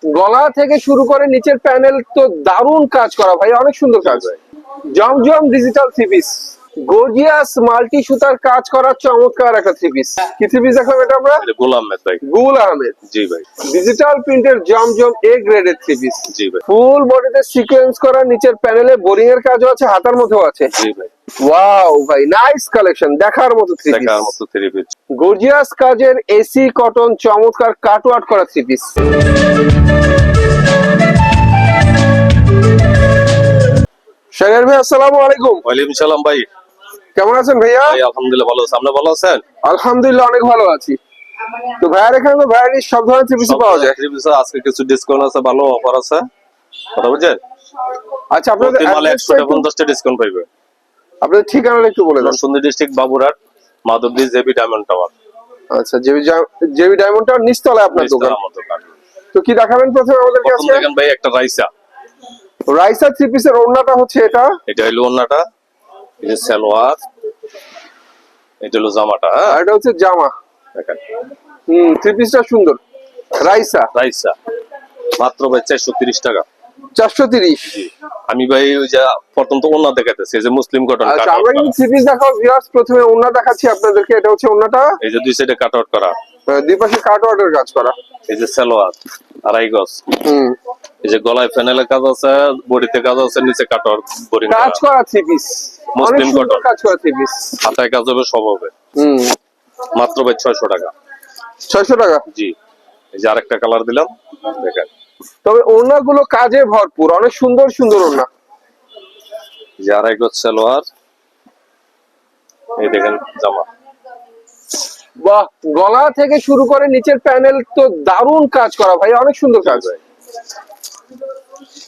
গলা থেকে শুরু করে নিচের প্যানেল তো দারুণ কাজ করা ভাই, অনেক সুন্দর কাজ। Zamzam digital three piece, gorgeous multi সুতার কাজ করা চমৎকার একটা থ্রি পিস। কি থ্রি পিস দেখলাম এটা আমরা? গুল আহমেদ ভাই। গুল আহমেদ, জি ভাই। ডিজিটাল প্রিন্টের জমজম এ গ্রেডের থ্রি পিস। জি ভাই। ফুল বডিতে সিকোয়েন্স করা, নিচের প্যানেলে বোরিং এর কাজও আছে, হাতার মধ্যেও আছে। জি ভাই। ওয়াও ভাই, নাইস কালেকশন, দেখার মতো থ্রি পিস। দেখার মতো থ্রি পিস। গর্জিয়াস কাজের এসি কটন চমৎকার কাটওয়ার্ক করা থ্রি পিস। শাহরিয়ার ভাই আসসালামু আলাইকুম। ওয়ালাইকুম সালাম ভাই। কেমন আছেন ভাইয়া? ভাই আলহামদুলিল্লাহ ভালো আছি, আপনি ভালো আছেন? আলহামদুলিল্লাহ অনেক ভালো আছি। তো ভাইয়ার এখানে তো ভ্যারাইটিস সব ধরনের থ্রি পিস পাওয়া যায়। থ্রি পিস আজকে কিছু ডিসকাউন্ট আছে, ভালো অফার আছে, কথা বুঝছেন? আচ্ছা, আপনাদের প্রতি মালে 150টা ডিসকাউন্ট পাইবে। আপনাদের ঠিকানাটা একটু বলে দেন। Narsingdi district Baburhat, Madhabdi JB diamond tower. আচ্ছা, জেবি ডায়মন্ড টাওয়ার নিচতলায় আপনার দোকান। তো কি দেখাবেন প্রথমে আমাদেরকে প্রথম আজকে? দেখেন ভাই একটা রাইসা। রাইসা থ্রি পিসের ওড়নাটা হচ্ছে এটা। এটা হলো ওন্নাটা, এই যে সালোয়ার, এটা হলো জামাটা। আর হ্যাঁ এটা হচ্ছে জামা। দেখেন থ্রি পিসটা সুন্দর। রাইসা রাইসা মাত্র ভাই 430 টাকা। 430। আমি ভাই ওই যে প্রথম তো ওন্না দেখাতেছি, এই যে মুসলিম কটন কাট আচ্ছা, আউট আমরা করা। কিন্তু থ্রি পিস দেখাও ভিউয়ার্স, প্রথমে ওড়না দেখাচ্ছি আপনাদেরকে। এটা হচ্ছে ওড়নাটা, এই যে দুই সাইডে কাট আউট করা, দুই পাশে কাটওয়ার্কের কাজ করা। এই যে সালোয়ার আড়াই গজ, এই যে গলায় প্যানেলের কাজ আছে, বডিতে কাজ আছে, নিচে কাট আউট বোরিং কাজ করা থ্রি পিস, অনেক মুসলিম সুন্দর কটন। কাজ করা থ্রি পিস। হাতায় কাজ হবে, সব হবে। মাত্র ভাই 600 টাকা। 600 টাকা। জি, এই যে আরেকটা কালার দিলাম দেখেন। তবে ওড়নাগুলো কাজে ভরপুর, অনেক সুন্দর সুন্দর ওড়না। এই যে আড়াই গজ সালোয়ার, এই দেখেন জামা। বাহ, গলা থেকে শুরু করে নিচের প্যানেল তো দারুণ কাজ করা ভাই, অনেক সুন্দর কাজ।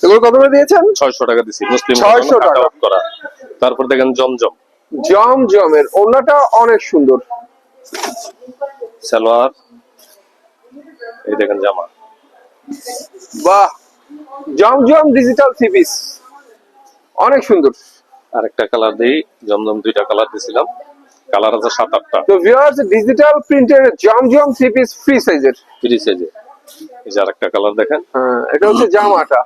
এগুলো কত করে দিয়েছেন? 600 টাকা দিছি, মুসলিম 600 কাট টাকা। আউট করা। তারপর দেখেন জমজম জমজমের ওড়নাটা অনেক সুন্দর। সালোয়ার, এই দেখেন জামা। বাহ, জমজম ডিজিটাল থ্রি পিস অনেক সুন্দর। আরেকটা কালার দেই, জমজম দুইটা কালার দিছিলাম, কালার আছে 7-8টা। তো ভিউয়ার্স, ডিজিটাল প্রিন্টের জমজম থ্রি পিস ফ্রি সাইজের। ফ্রি সাইজে এই যে আরেকটা কালার দেখেন। হ্যাঁ, এটা হচ্ছে জামাটা,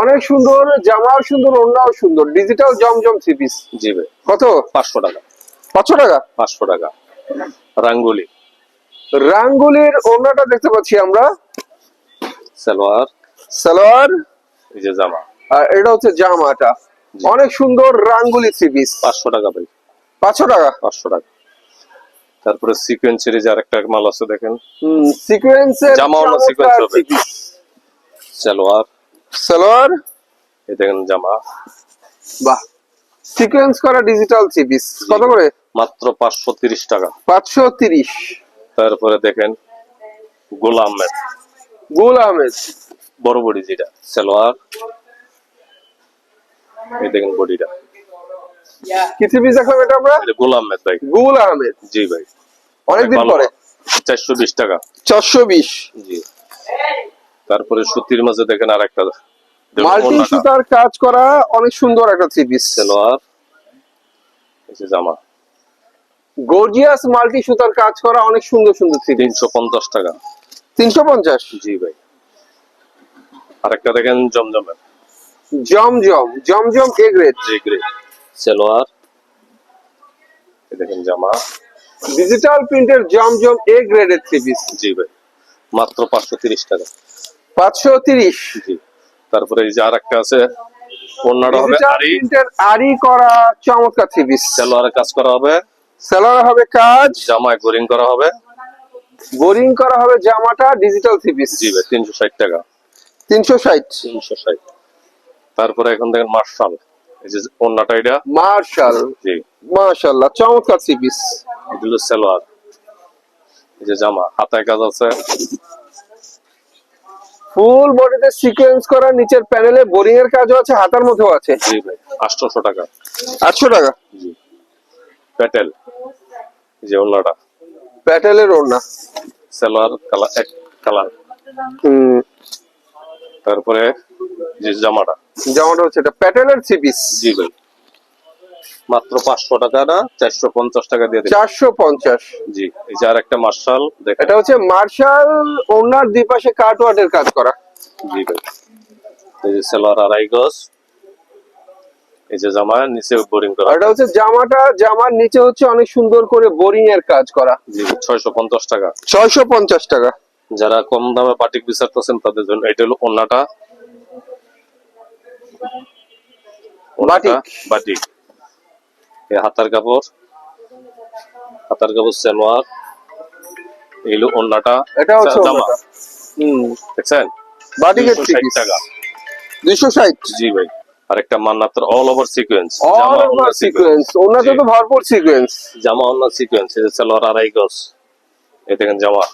অনেক সুন্দর জামাও সুন্দর, ওড়নাও সুন্দর। ডিজিটাল জমজম থ্রি পিস। জি ভাই। কত? 500 টাকা। 500 টাকা। 500 টাকা। রাঙ্গুলি, রাঙ্গুলির ওড়নাটা দেখতে পাচ্ছি আমরা, সালোয়ার, সালোয়ার, এই যে জামা। আর এটা হচ্ছে জামাটা, অনেক সুন্দর রাঙ্গুলি থ্রি পিস। 500 টাকা ভাই। 500 টাকা। 500 টাকা। তারপরে সিকোয়েন্সের যে আরেকটা মাল আছে দেখেন, সিকোয়েন্সের জামা অন্য সিকোয়েন্স হবে। সালোয়ার, সালোয়ার, এই দেখেন জামা। বাহ, সিকোয়েন্স করা ডিজিটাল থ্রি পিস। কত করে? মাত্র 530 টাকা। 530। তারপরে দেখেন গোল আহমেদ, গুল আহমেদ, বড় বডি যেটা, সালোয়ার, এই দেখেন বডিটা। কি থ্রি পিস দেখলাম এটা আমরা? এটা গোল আহমেদ ভাই। গুল আহমেদ, জি ভাই। অনেকদিন ভালো। পরে। 420 টাকা। 420। জি। তারপরে সুতির মাঝে দেখেন আরেকটা, মাল্টি সুতার কাজ করা অনেক সুন্দর একটা থ্রি পিস। সালোয়ার, এই যে জামা। গর্জিয়াস মাল্টি সুতার কাজ করা অনেক সুন্দর সুন্দর থ্রি পিস। 350 টাকা। 350। জি ভাই। আরেকটা দেখেন জমজমের, জমজম, জমজম এ গ্রেড, জি গ্রে, সালোয়ার, এই দেখেন জামা। ডিজিটাল প্রিন্টের জমজম এ গ্রেডের থ্রি পিস। জি ভাই। মাত্র 530 টাকা। 530। জি। তারপরে এই যে আরেকটা আছে, ওন্নাটা হবে ডিজিটাল আরি, প্রিন্টের আরি করা চমৎকার থ্রি পিস। সালোয়ারে কাজ করা হবে, সালোয়ার হবে কাজ, জামায় বোরিং করা হবে। বোরিং করা হবে জামাটা, ডিজিটাল থ্রি পিস। জি ভাই। 360 টাকা। 360। 360। তারপরে এখন দেখেন মার্শাল, এই যে ওন্নাটা এটা। মার্শাল, জি। মাশাআল্লাহ চমৎকার থ্রি পিস। এটা হলো সালোয়ার, এই যে জামা, হাতায় কাজ আছে। ফুল বডিতে সিকোয়েন্স করা, নিচের প্যানেলে বোরিং এর কাজও আছে, হাতার মধ্যেও আছে। জি ভাই। 800 টাকা। 800 টাকা। জি। প্যাটেল, এই যে ওন্নাটা, প্যাটেলের ওড়না। সালোয়ার কালার এক কালার। তারপরে যে জামাটা, জামাটা হচ্ছে এটা প্যাটেলের থ্রি পিস। জি ভাই। মাত্র 500 টাকা না 450 টাকা দিয়ে দিলাম। 450। জি, এই যে আরেকটা মার্শাল দেখেন। এটা হচ্ছে মার্শাল, ওনার দুই পাশে কাটওয়ার্ডের কাজ করা। জি ভাই, এই যে সালোয়ার আড়াই গজ, এই যে জামা নিচে বোরিং করা। এটা হচ্ছে জামাটা, জামার নিচে হচ্ছে অনেক সুন্দর করে বোরিং এর কাজ করা। জি 650 টাকা। 650 টাকা। যারা কম দামে বাটিক বিচারতেছেন তাদের জন্য এটা হলো ওন্নাটা। বাটিক। বাটিক, এই হাতার কাপড়, হাতার কাপড় সালোয়ার, এই হলো ওন্নাটা। এটা হচ্ছে জামা ওনাটা। দেখছেন, বাটিকের 260 টাকা। 260। জি ভাই, আরেকটা মান্নাতের all over sequence, all over sequence, ওনাতে তো ভরপুর সিকোয়েন্স। জামা ওন্না সিকোয়েন্স, এই যে সালোয়ার আড়াই গজ, এই দেখেন জামা।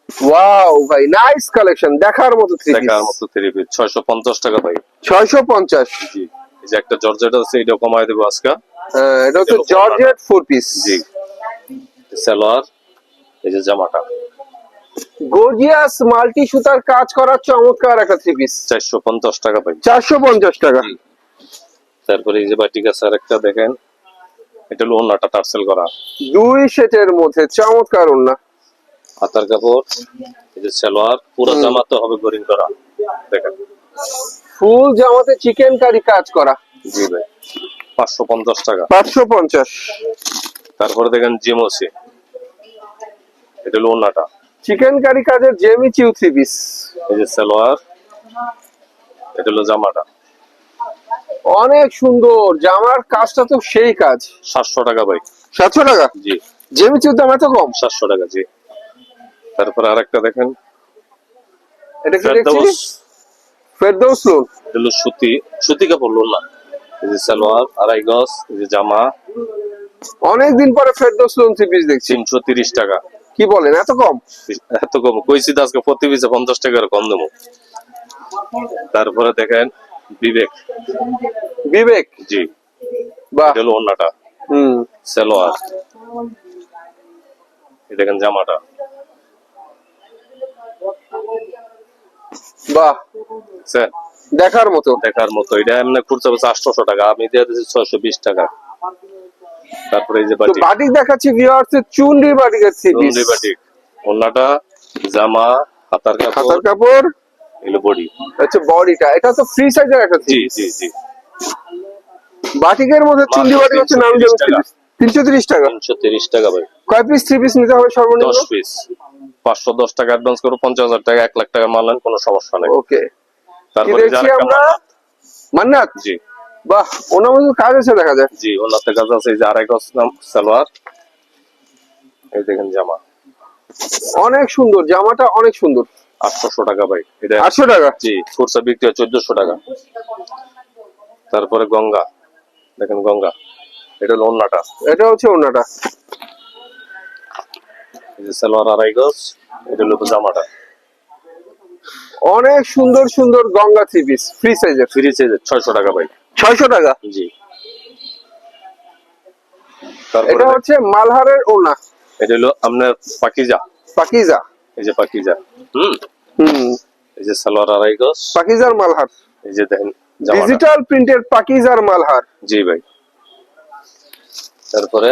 ওয়াও ভাই, নাইস কালেকশন, দেখার মতো থ্রি পিস। দেখার মতো থ্রি পিস 650 টাকা ভাই। 650। জি, এই যে একটা জর্জেট আছে, এটা কমায় দেবো আজকে। এটা হচ্ছে জর্জেট ফোর পিস। জি, সালোয়ার, এই যে জামাটা গর্জিয়াস মাল্টি সুতার কাজ করা চমৎকার একটা থ্রি পিস। 450 টাকা ভাই। 450 টাকা। তারপরে এই যে বাটিক আছে আরেকটা দেখেন, এটা হলো ওন্নাটা টার্সেল করা, দুই সেটের মধ্যে চমৎকার ওন্না। হাতার কাপড়, এই যে সালোয়ার, পুরো জামাতে হবে বোরিং করা দেখেন। ফুল জামাতে চিকেন কারি কাজ করা। জি ভাই, 550 টাকা। 550। তারপরে দেখেন জিমোসি, এটা হলো ওন্নাটা, চিকেন কারি কাজের জেমি চিউ থ্রি পিস। এই যে সালোয়ার, এটা হলো জামাটা। অনেক সুন্দর, জামার কাজটা তো সেই কাজ। 700 টাকা ভাই। 700 টাকা। জি, জেমি চিউর দাম এত কম? 700 টাকা। জি, তারপরে আরেকটা দেখেন, এটা কি দেখছি? ফেরদৌস, ফেরদৌস লোন। এটা হলো সুতি, সুতি কাপড় লোন না। এই যে সালোয়ার আড়াই গজ, এই যে জামা, অনেকদিন পরে ফেরদৌস লোন থ্রি পিস দেখছি। 330 টাকা। কি বলেন, এত কম? এত কম কইছি তো, আজকে প্রতি পিসে 50 টাকার কম দেবো। তারপরে দেখেন বিবেক। বিবেক। জি, বাহ। এটা হলো ওন্নাটা, সালোয়ার, এই দেখেন জামাটা। বাহ, বুঝছেন? দেখার মতো। দেখার মতো। এটা এমনি খুচরা বেচা 800 টাকা, আমি দিয়ে দিচ্ছি 620 টাকা। তারপরে এই যে তো বাটিক, বাটিক দেখাচ্ছি ভিউয়ার্স, চুনরি বাটিকের থ্রি পিস। চুনরি বাটিক, ওন্নাটা, জামা, হাতার হাতার কাপড়, কাপড়, এগুলো বডি। আচ্ছা বডিটা, এটা তো ফ্রি সাইজের একটা থ্রি জি পিস। জি জি, বাটিকের মধ্যে চুনরি বাটিক হচ্ছে নাম জানি 330 টাকা। 330 টাকা ভাই। কয় পিস থ্রি পিস নিতে হবে সর্বনিম্ন? 10 পিস, 510 টাকা অ্যাডভান্স করো, 50,000 টাকা 1 লাখ টাকা মাল নেন, কোনো সমস্যা নেই। ওকে। কি তারপরে যে দেখছি আরেকটা আমরা? মান্নাত। মান্নাত। জি বাহ, ওনার মধ্যে কাজ আছে দেখা যায়। জি, ওনাতে কাজ আছে। এই যে আড়াই গজ সালোয়ার, এই দেখেন জামা, অনেক সুন্দর, জামাটা অনেক সুন্দর। 800 টাকা ভাই এটা। 800 টাকা। জি, খুচরা বিক্রি হয় 1400 টাকা। তারপরে গঙ্গা, দেখেন গঙ্গা, এটা হলো ওন্নাটা, এটা হচ্ছে ওনাটা। এই যে সালোয়ার আড়াই গজ, এটা হলো জামাটা। অনেক সুন্দর সুন্দর গঙ্গা থ্রি পিস, ফ্রি সাইজের। ফ্রি সাইজের 600 টাকা ভাই। 600 টাকা। জি, এটা তারপরে হচ্ছে মালহারের ওনা। এটা হলো আপনার পাকিজা, পাকিজা। এই যে পাকিজা। হুম। এই যে সালোয়ার আড়াই গজ, পাকিজার মালহার। এই যে দেখেন জামাটা। ডিজিটাল প্রিন্টের পাকিজার মালহার। জি ভাই। তারপরে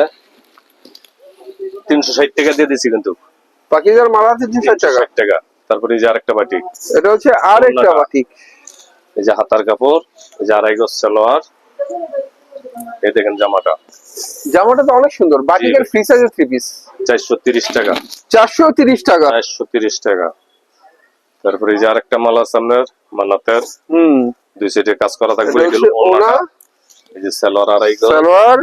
360 টাকা দিয়ে দিছি কিন্তু। পাকিজার মালহার 360 টাকা। 360 টাকা। তারপরে এই যে আরেকটা বাটিক, এটা হচ্ছে আরেকটা ওনাটা। বাটিক। এই যে হাতার কাপড়, এই যে আড়াই গজ সালোয়ার, এই দেখেন জামাটা। জামাটা তো অনেক সুন্দর, বাটিকের ফ্রি সাইজের থ্রি পিস। 430 টাকা। 430 টাকা। 430 টাকা। তারপরে এই যে আরেকটা মাল আছে আপনার মান্নাতের, দুই সাইডে কাজ করা থাকবে। এটা হচ্ছে ওনা। এই যে সালোয়ার আড়াই গজ, সালোয়ার,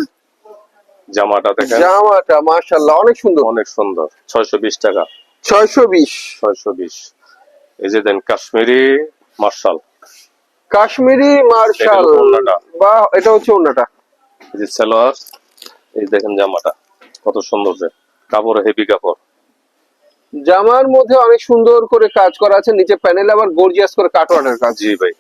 জামাটা দেখেন। জামাটা মাশাআল্লাহ অনেক সুন্দর। অনেক সুন্দর, 620 টাকা। 620। 620। এই যে দেন কাশ্মীরি মার্শাল, কাশ্মীরি মার্শাল। এটা হলো ওন্নাটা। বা এটা হচ্ছে ওন্নাটা। এই যে সালোয়ার, এই দেখেন জামাটা কত সুন্দর, যে কাপড় হেভি কাপড়। জামার মধ্যে অনেক সুন্দর করে কাজ করা আছে, নিচে প্যানেল আবার গর্জিয়াস করে কাটওয়ার্ডের কাজ। জি ভাই,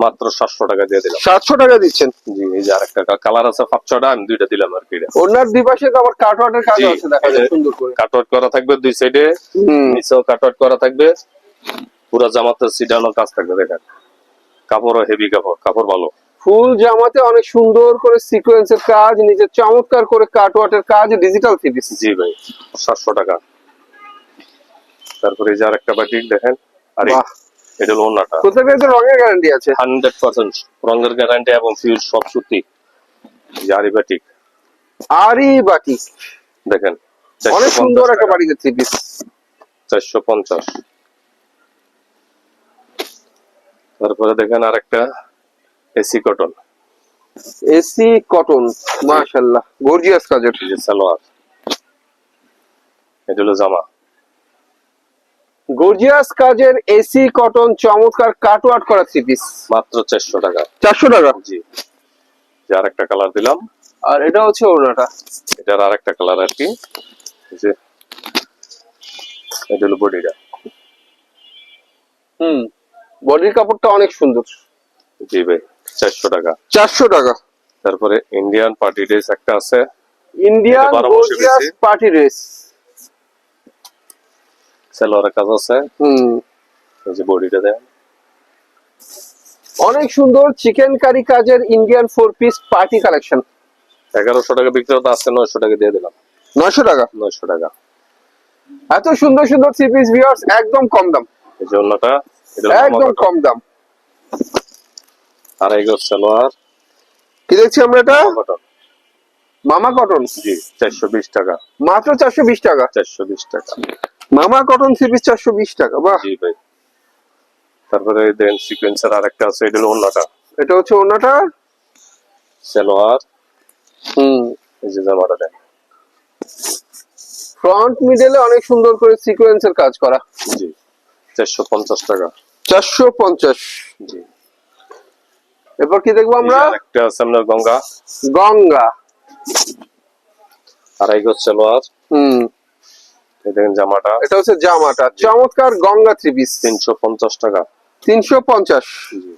মাত্র 700 টাকা দিয়ে দিলাম। 700 টাকা দিচ্ছেন। জি, এই যে আরেকটা কালার আছে 5-6টা, আমি দুইটা দিলাম আর কি। ওনার দুপাশে তো আবার কাটওয়ার্ডের কাজ আছে দেখা যায় সুন্দর করে। কাটওয়ার্ক করা থাকবে দুই সাইডে, নিচেও কাটওয়ার্ক করা থাকবে, পুরো জামাতে সিডানো কাজ থাকবে। দেখেন কাপড়ও হেভি কাপড়, কাপড় ভালো। ফুল জামাতে অনেক সুন্দর করে সিকোয়েন্সের কাজ, নিচে চমৎকার করে কাটওয়ার্টের কাজ, ডিজিটাল থ্রি পিস। জি ভাই 700 টাকা। তারপরে এই যে আরেকটা বাটিক দেখেন, আর বাহ, এটা হলো ওন্নাটা, প্রত্যেকটা রঙের গ্যারান্টি আছে। 100% রঙের গ্যারান্টি এবং ফিউজ সব সুতি। জারি বাটিক আরি বাটি দেখেন, অনেক সুন্দর একটা বাটিকের থ্রি পিস। 450। তারপরে দেখেন আরেকটা এসি কটন, এসি কটন, মাশাআল্লাহ গর্জিয়াস কাজের। এই যে সালোয়ার, এটা হলো জামা, গর্জিয়াস কাজের এসি কটন চমৎকার কাটওয়ার্ট করা থ্রি পিস, মাত্র 400 টাকা। 400 টাকা। জি, যে আরেকটা কালার দিলাম, আর এটা হচ্ছে ওড়নাটা। এটার আরেকটা কালার আর কি, এই যে এটা হলো বডিটা। বডির কাপড়টা অনেক সুন্দর। জি ভাই 400 টাকা। 400 টাকা। তারপরে ইন্ডিয়ান পার্টি ড্রেস একটা আছে, ইন্ডিয়ান এটা 12 মাসে গর্জিয়াস বেশি। Party dress. সালোয়ারের কাজ আছে, এই যে বডিটা দেন, অনেক সুন্দর চিকেন কারি কাজের ইন্ডিয়ান 4 পিস পার্টি কালেকশন। 1100 টাকা বিক্রি হতো, আজকে 900 টাকা দিয়ে দিলাম। 900 টাকা। 900 টাকা। এত সুন্দর সুন্দর থ্রি পিস ভিউয়ার্স, একদম কম দাম, এই যে অন্যটা, এটা হলো একদম জামা কম দাম। আড়াই গজ সালোয়ার, কি দেখছি আমরা এটা? কটন। মামা কটন। জি 420 টাকা। মাত্র 420 টাকা। 420 টাকা। মামা কটন থ্রি পিস 420 টাকা। বাহ, জি ভাই। তারপরে দেন সিকোয়েন্সের আরেকটা আছে, এটা হলো অন্যটা, এটা হচ্ছে ওড়নাটা। সালোয়ার, এই যে জামাটা দেন, ফ্রন্ট মিডলে অনেক সুন্দর করে সিকোয়েন্সের কাজ করা। জি 450 টাকা। 450। জি। এরপর কি দেখবো আমরা? এই যে আরেকটা আছে আপনার গঙ্গা, গঙ্গা। আড়াই গজ সালোয়ার, এই দেখেন জামাটা, এটা হচ্ছে জামাটা, চমৎকার গঙ্গা থ্রি পিস। 350 টাকা। 350। জি।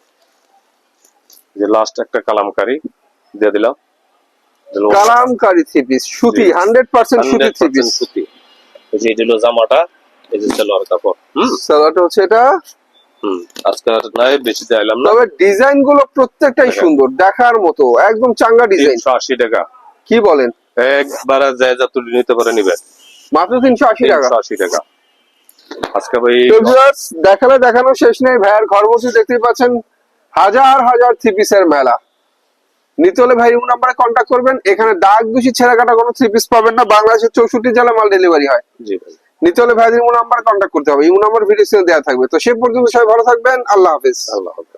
যে লাস্ট একটা কালামকারি দিয়ে দিলাম, কালামকারী থ্রি পিস, সুতি, 100% সুতি থ্রি 100% পিস। সুতি। এই যে এটা হলো জামাটা, এই যে সালোয়ার কাপড়। সালোয়ারটা হচ্ছে এটা। আজকে আর নাই বেশি দিলাম না। তবে ডিজাইন গুলো প্রত্যেকটাই দেখেন। সুন্দর, দেখার মতো, একদম চাঙ্গা ডিজাইন। 380 টাকা। কি বলেন? একবারে জায়গা তুলে নিতে পারে নিবেন, মাত্র 380 টাকা। 380 টাকা। আজকে ভাই তো ভিউয়ার্স, দেখালে দেখানো শেষ নেই। ভাইয়ের ঘর বসে দেখতেই পাচ্ছেন হাজার হাজার থ্রি পিসের মেলা। নিতে হলে ভাই ইমো নাম্বারে কন্ট্যাক্ট করবেন। এখানে দাগ দুষি ছেঁড়া কাটা কোনো থ্রি পিস পাবেন না। বাংলাদেশের 64 জেলায় মাল ডেলিভারি হয়। জি ভাই। নিতে হলে ভাইয়ের ইমো নাম্বারে কন্ট্যাক্ট করতে হবে। ইমো নাম্বার ভিডিও স্ক্রিনে দেওয়া থাকবে। তো সে পর্যন্ত সবাই ভালো থাকবেন। আল্লাহ হাফেজ। আল্লাহ হাফেজ।